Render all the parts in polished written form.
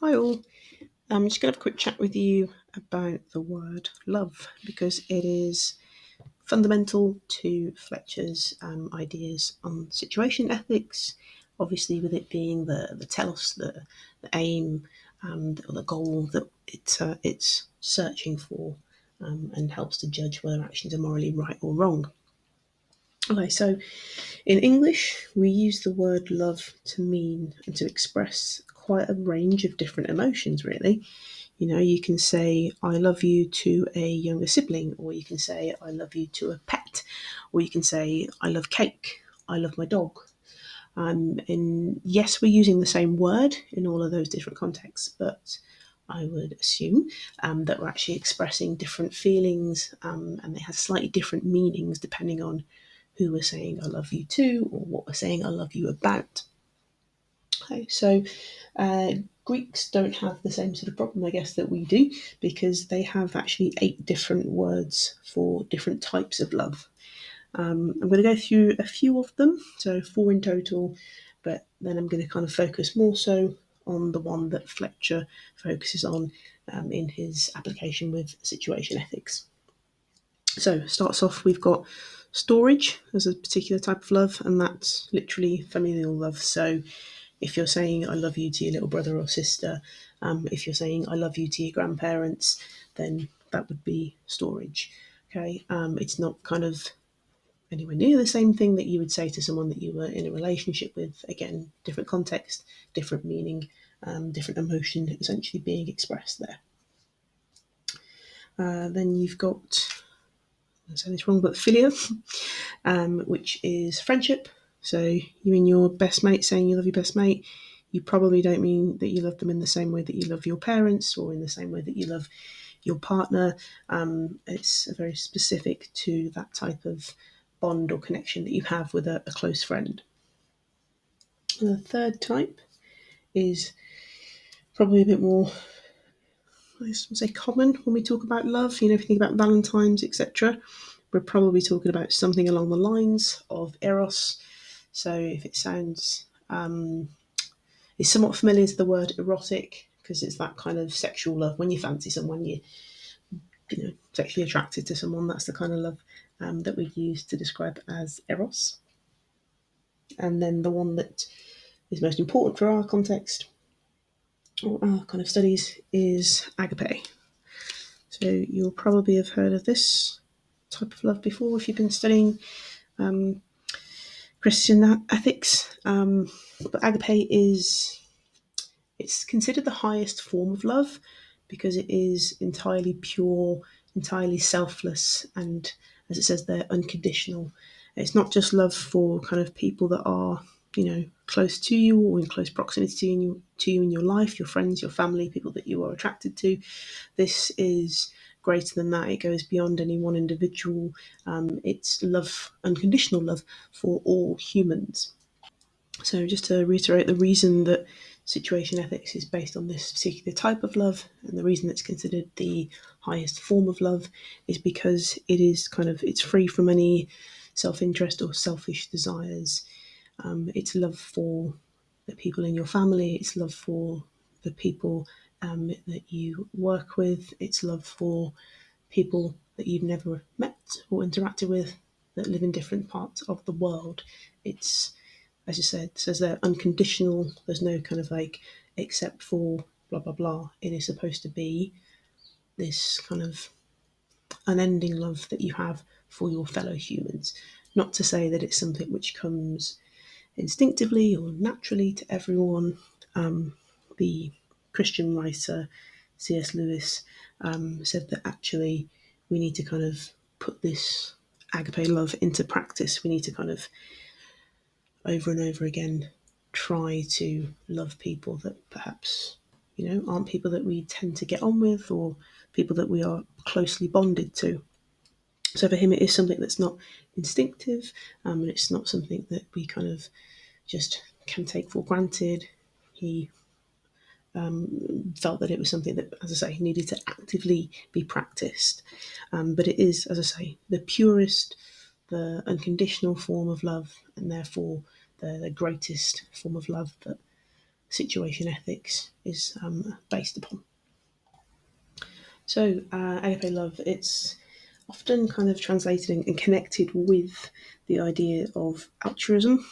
Hi all. I'm just going to have a quick chat with you about the word love because it is fundamental to Fletcher's ideas on situation ethics. Obviously, with it being the telos, the aim, or the goal that it's searching for, and helps to judge whether actions are morally right or wrong. Okay, so in English, we use the word love to mean and to express quite a range of different emotions, really. You know, you can say, I love you to a younger sibling, or you can say, I love you to a pet, or you can say, I love cake, I love my dog. And yes, we're using the same word in all of those different contexts, but I would assume that we're actually expressing different feelings and they have slightly different meanings depending on who we're saying I love you to or what we're saying I love you about. Okay, so Greeks don't have the same sort of problem, I guess, that we do because they have actually 8 different words for different types of love. I'm going to go through a few of them, so 4 in total, but then I'm going to kind of focus more so on the one that Fletcher focuses on in his application with situation ethics. So, starts off, we've got storage as a particular type of love, and that's literally familial love. So, if you're saying I love you to your little brother or sister, if you're saying I love you to your grandparents, then that would be storage. Okay, it's not kind of anywhere near the same thing that you would say to someone that you were in a relationship with. Again, different context, different meaning, different emotion essentially being expressed there. Then you've got, I say this wrong, but philia, which is friendship. So you and your best mate saying you love your best mate, you probably don't mean that you love them in the same way that you love your parents or in the same way that you love your partner. It's very specific to that type of bond or connection that you have with a close friend. And the third type is probably a bit more, I would say, common when we talk about love. You know, if you think about Valentine's, etc., we're probably talking about something along the lines of eros. So if it sounds, it's somewhat familiar to the word erotic because it's that kind of sexual love. When you fancy someone, you know, sexually attracted to someone. That's the kind of love that we use to describe as eros. And then the one that is most important for our context or our kind of studies is agape. So you'll probably have heard of this type of love before if you've been studying Christian ethics. But agape is, it's considered the highest form of love because it is entirely pure, entirely selfless, and as it says there, unconditional. It's not just love for kind of people that are, you know, close to you or in close proximity to you in your life, your friends, your family, people that you are attracted to. This is greater than that. It goes beyond any one individual. It's love, unconditional love for all humans. So, just to reiterate, the reason that situation ethics is based on this particular type of love, and the reason it's considered the highest form of love, is because it is kind of, it's free from any self-interest or selfish desires. It's love for the people in your family. It's love for the people that you work with. It's love for people that you've never met or interacted with that live in different parts of the world. It's, as you said, says they're unconditional. There's no kind of like, except for blah, blah, blah. It is supposed to be this kind of unending love that you have for your fellow humans. Not to say that it's something which comes instinctively or naturally to everyone. The Christian writer C.S. Lewis said that actually we need to kind of put this agape love into practice. We need to kind of over and over again try to love people that perhaps, you know, aren't people that we tend to get on with or people that we are closely bonded to. So for him, it is something that's not instinctive, and it's not something that we kind of just can take for granted. He felt that it was something that, as I say, needed to actively be practiced. But it is, as I say, the purest, the unconditional form of love, and therefore the greatest form of love that situation ethics is based upon. So, agape love, it's often kind of translated and connected with the idea of altruism,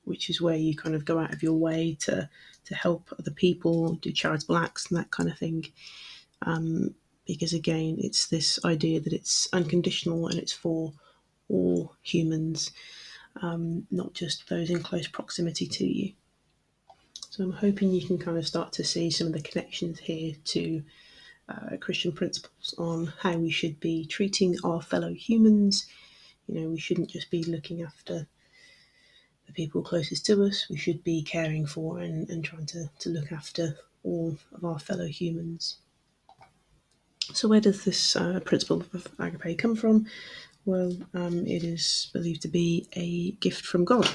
which is where you kind of go out of your way to help other people, do charitable acts and that kind of thing. Because again, it's this idea that it's unconditional and it's for all humans, not just those in close proximity to you. So I'm hoping you can kind of start to see some of the connections here to Christian principles on how we should be treating our fellow humans. You know, we shouldn't just be looking after the people closest to us, we should be caring for and trying to look after all of our fellow humans. So, where does this principle of agape come from? Well, it is believed to be a gift from God,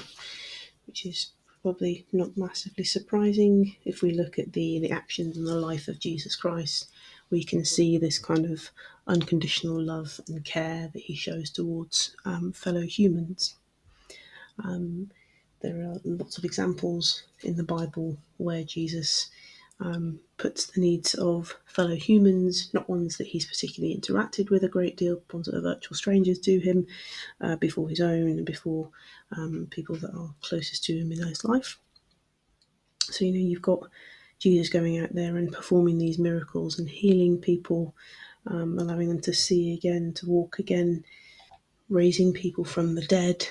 which is probably not massively surprising. If we look at the actions and the life of Jesus Christ, we can see this kind of unconditional love and care that he shows towards fellow humans. There are lots of examples in the Bible where Jesus puts the needs of fellow humans, not ones that he's particularly interacted with a great deal, ones that are virtual strangers to him, before his own and before people that are closest to him in his life. So, you know, you've got Jesus going out there and performing these miracles and healing people, allowing them to see again, to walk again, raising people from the dead.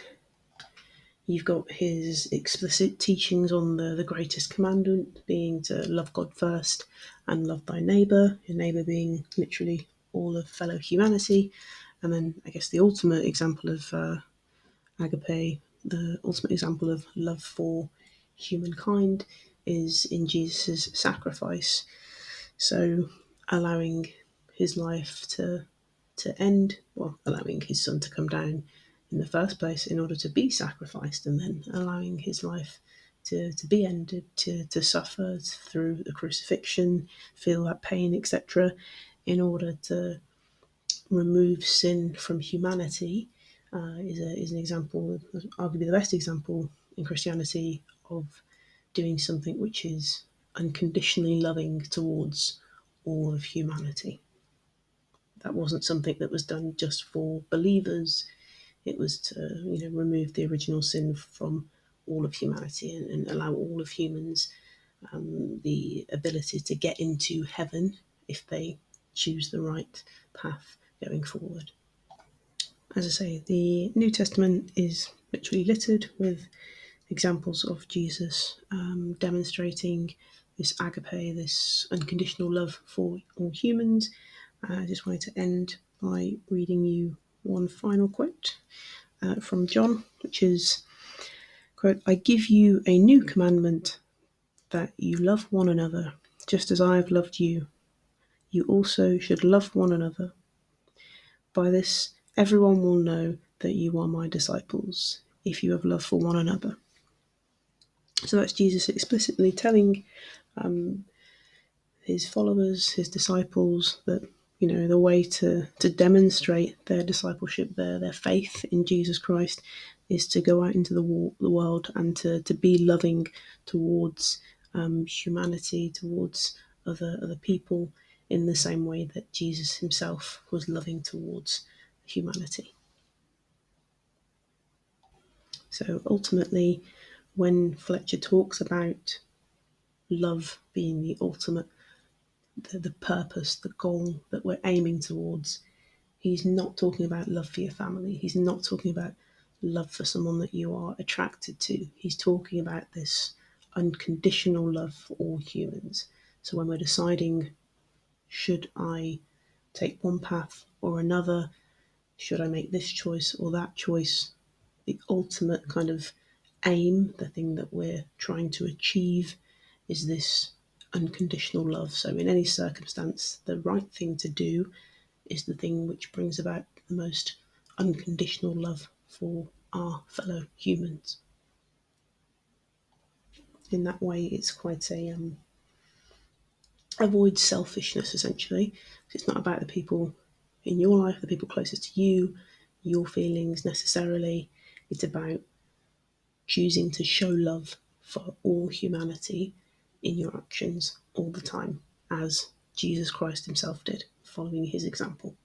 You've got his explicit teachings on the greatest commandment being to love God first and love thy neighbour, your neighbour being literally all of fellow humanity. And then I guess the ultimate example of agape, the ultimate example of love for humankind, is in Jesus' sacrifice. So allowing his life to end, well, allowing his son to come down in the first place in order to be sacrificed, and then allowing his life to be ended, to suffer through the crucifixion, feel that pain, etc., in order to remove sin from humanity, is an example, arguably the best example in Christianity, of doing something which is unconditionally loving towards all of humanity. That wasn't something that was done just for believers. It was to, you know, remove the original sin from all of humanity and allow all of humans the ability to get into heaven if they choose the right path going forward. As I say, the New Testament is literally littered with examples of Jesus demonstrating this agape, this unconditional love for all humans. I just wanted to end by reading you one final quote from John, which is, quote, "I give you a new commandment, that you love one another, just as I have loved you. You also should love one another. By this, everyone will know that you are my disciples, if you have love for one another." So that's Jesus explicitly telling his followers, his disciples, that, you know, the way to demonstrate their discipleship, their faith in Jesus Christ, is to go out into the world and to be loving towards humanity, towards other people, in the same way that Jesus himself was loving towards humanity. So ultimately, when Fletcher talks about love being the ultimate, the purpose, the goal that we're aiming towards, he's not talking about love for your family. He's not talking about love for someone that you are attracted to. He's talking about this unconditional love for all humans. So when we're deciding, should I take one path or another, should I make this choice or that choice, the ultimate kind of aim, the thing that we're trying to achieve, is this unconditional love. So, in any circumstance, the right thing to do is the thing which brings about the most unconditional love for our fellow humans. In that way, it's quite a avoids selfishness, essentially. It's not about the people in your life, the people closest to you, your feelings necessarily. It's about choosing to show love for all humanity in your actions all the time, as Jesus Christ himself did, following his example.